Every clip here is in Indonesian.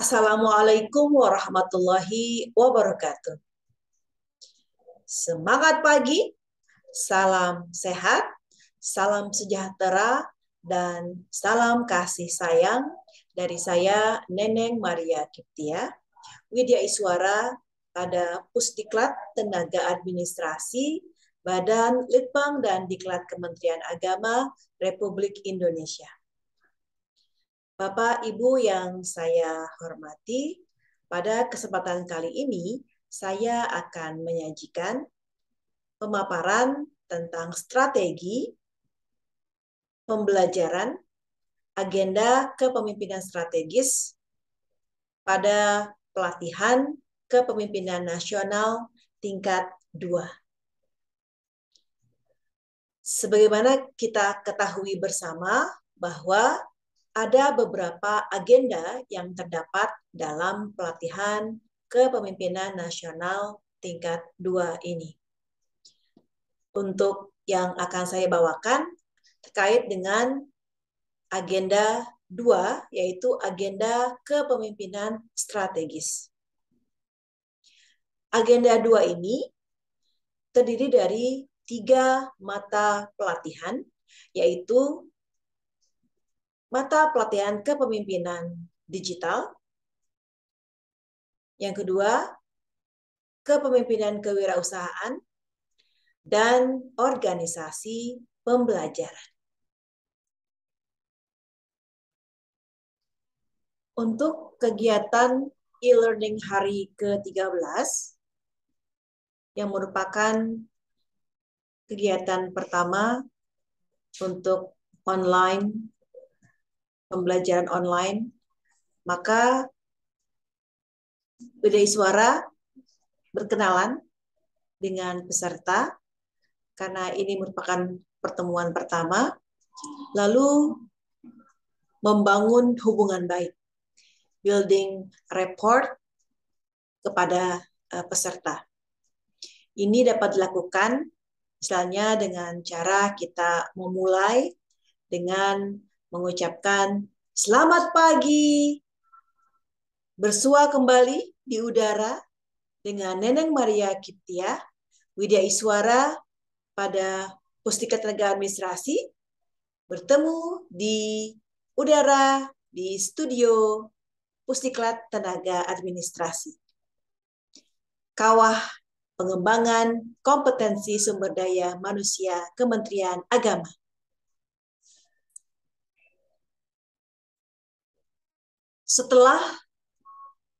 Assalamualaikum warahmatullahi wabarakatuh. Semangat pagi, salam sehat, salam sejahtera, dan salam kasih sayang dari saya, Neneng Maria Kiptia, Widya Iswara pada Pusdiklat Tenaga Administrasi, Badan Litbang dan Diklat Kementerian Agama Republik Indonesia. Bapak, Ibu yang saya hormati, pada kesempatan kali ini saya akan menyajikan pemaparan tentang strategi pembelajaran agenda kepemimpinan strategis pada pelatihan kepemimpinan nasional tingkat 2. Sebagaimana kita ketahui bersama bahwa ada beberapa agenda yang terdapat dalam pelatihan kepemimpinan nasional tingkat 2 ini. Untuk yang akan saya bawakan terkait dengan agenda 2, yaitu agenda kepemimpinan strategis. Agenda 2 ini terdiri dari 3 mata pelatihan, yaitu mata pelatihan kepemimpinan digital, yang kedua, kepemimpinan kewirausahaan, dan organisasi pembelajaran. Untuk kegiatan e-learning hari ke-13, yang merupakan kegiatan pertama untuk pembelajaran online, maka Widya Iswara berkenalan dengan peserta karena ini merupakan pertemuan pertama, lalu membangun hubungan baik, building rapport kepada peserta. Ini dapat dilakukan misalnya dengan cara kita memulai dengan mengucapkan selamat pagi, bersua kembali di udara dengan Neneng Maria Kiptia, Widya Iswara pada Pusdiklat Tenaga Administrasi, bertemu di udara di studio Pusdiklat Tenaga Administrasi. Kawah Pengembangan Kompetensi Sumber Daya Manusia Kementerian Agama. Setelah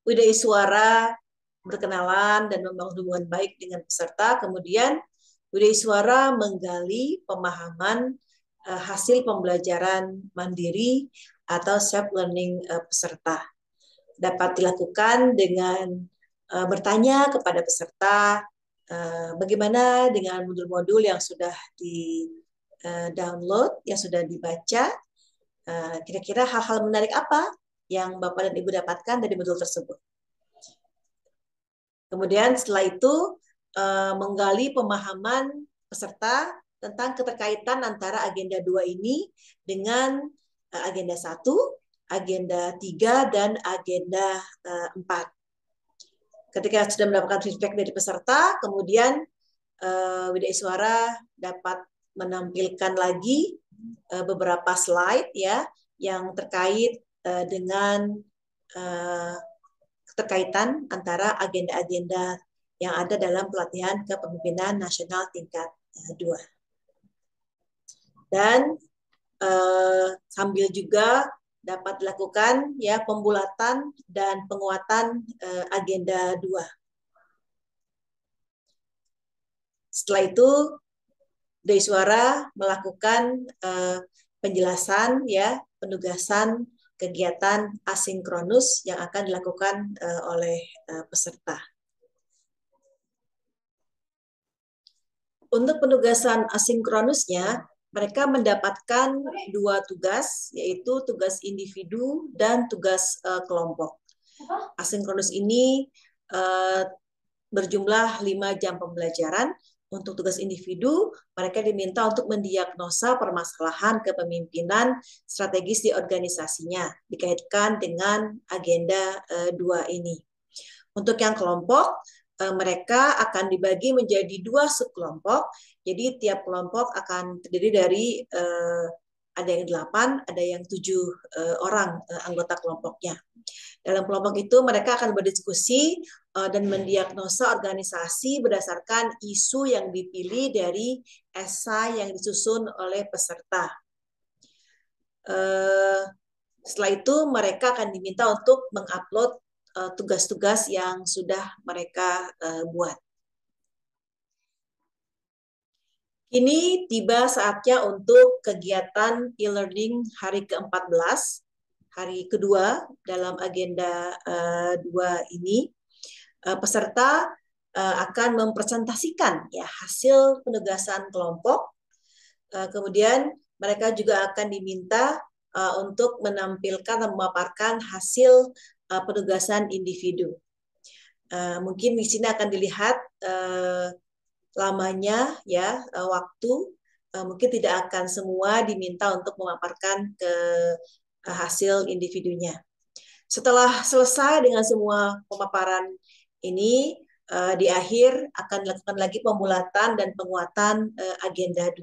Widya Iswara berkenalan dan membangun hubungan baik dengan peserta, kemudian Widya Iswara menggali pemahaman hasil pembelajaran mandiri atau self-learning peserta. Dapat dilakukan dengan bertanya kepada peserta bagaimana dengan modul-modul yang sudah di-download, yang sudah dibaca, kira-kira hal-hal menarik apa yang Bapak dan Ibu dapatkan dari modul tersebut. Kemudian setelah itu menggali pemahaman peserta tentang keterkaitan antara agenda 2 ini dengan agenda 1, agenda 3, dan agenda 4. Ketika sudah mendapatkan feedback dari peserta, kemudian Widya Iswara dapat menampilkan lagi beberapa slide ya yang terkait dengan keterkaitan antara agenda-agenda yang ada dalam pelatihan kepemimpinan nasional tingkat 2. Dan sambil juga dapat dilakukan ya pembulatan dan penguatan agenda 2. Setelah itu Widya Iswara melakukan penjelasan ya penugasan kegiatan asinkronus yang akan dilakukan oleh peserta. Untuk penugasan asinkronusnya, mereka mendapatkan 2 tugas, yaitu tugas individu dan tugas kelompok. Asinkronus ini berjumlah 5 jam pembelajaran Untuk tugas individu, mereka diminta untuk mendiagnosa permasalahan kepemimpinan strategis di organisasinya, dikaitkan dengan agenda 2 ini. Untuk yang kelompok, mereka akan dibagi menjadi 2 subkelompok. Jadi tiap kelompok akan terdiri dari ada yang 8, ada yang 7 orang anggota kelompoknya. Dalam kelompok itu mereka akan berdiskusi dan mendiagnosa organisasi berdasarkan isu yang dipilih dari esai yang disusun oleh peserta. Setelah itu mereka akan diminta untuk mengupload tugas-tugas yang sudah mereka buat. Ini tiba saatnya untuk kegiatan e-learning hari ke-14, hari kedua dalam agenda 2 ini. Peserta akan mempresentasikan ya hasil penugasan kelompok. Kemudian mereka juga akan diminta untuk menampilkan dan memaparkan hasil penugasan individu. Mungkin di sini akan dilihat lamanya ya waktu, mungkin tidak akan semua diminta untuk memaparkan ke hasil individunya. Setelah selesai dengan semua pemaparan ini, di akhir akan dilakukan lagi pembulatan dan penguatan agenda 2.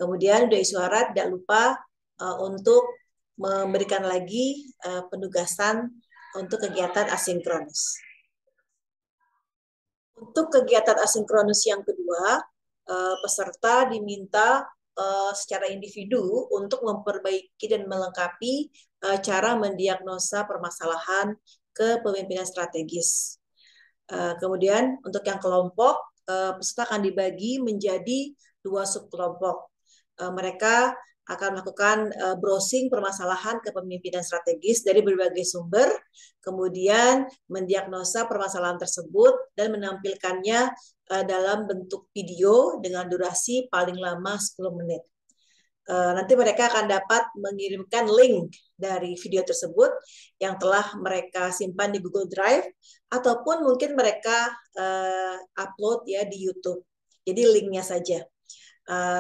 Kemudian dari suara tidak lupa untuk memberikan lagi penugasan untuk kegiatan asinkronus. Untuk kegiatan asinkronus yang kedua, peserta diminta secara individu untuk memperbaiki dan melengkapi cara mendiagnosa permasalahan kepemimpinan strategis. Kemudian untuk yang kelompok, peserta akan dibagi menjadi 2 subkelompok. Mereka akan melakukan browsing permasalahan kepemimpinan strategis dari berbagai sumber, kemudian mendiagnosa permasalahan tersebut dan menampilkannya dalam bentuk video dengan durasi paling lama 10 menit. Nanti mereka akan dapat mengirimkan link dari video tersebut yang telah mereka simpan di Google Drive, ataupun mungkin mereka upload ya di YouTube. Jadi linknya saja.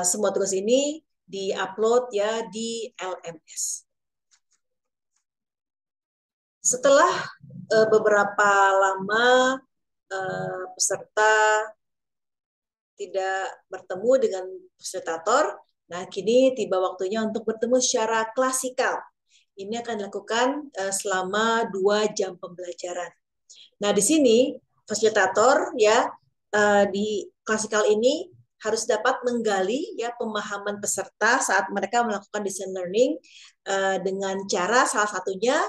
Semua tugas ini di-upload ya di LMS. Setelah beberapa lama peserta tidak bertemu dengan fasilitator, nah kini tiba waktunya untuk bertemu secara klasikal. Ini akan dilakukan selama 2 jam pembelajaran. Nah di sini fasilitator ya di klasikal ini harus dapat menggali ya pemahaman peserta saat mereka melakukan design learning dengan cara salah satunya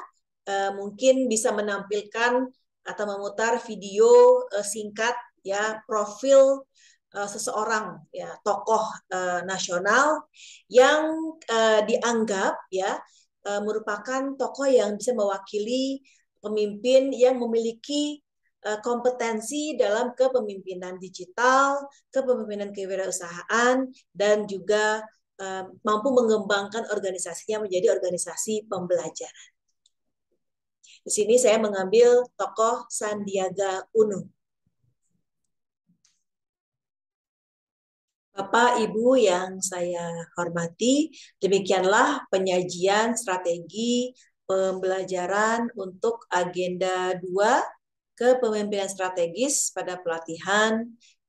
mungkin bisa menampilkan atau memutar video singkat ya profil seseorang ya tokoh nasional yang dianggap ya merupakan tokoh yang bisa mewakili pemimpin yang memiliki kompetensi dalam kepemimpinan digital, kepemimpinan kewirausahaan, dan juga mampu mengembangkan organisasinya menjadi organisasi pembelajaran. Di sini saya mengambil tokoh Sandiaga Uno. Bapak, Ibu yang saya hormati, demikianlah penyajian strategi pembelajaran untuk agenda 2 kepemimpinan strategis pada pelatihan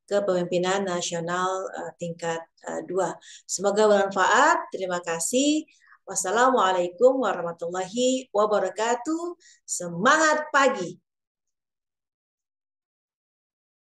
kepemimpinan nasional tingkat 2. Semoga bermanfaat. Terima kasih. Wassalamualaikum warahmatullahi wabarakatuh. Semangat pagi.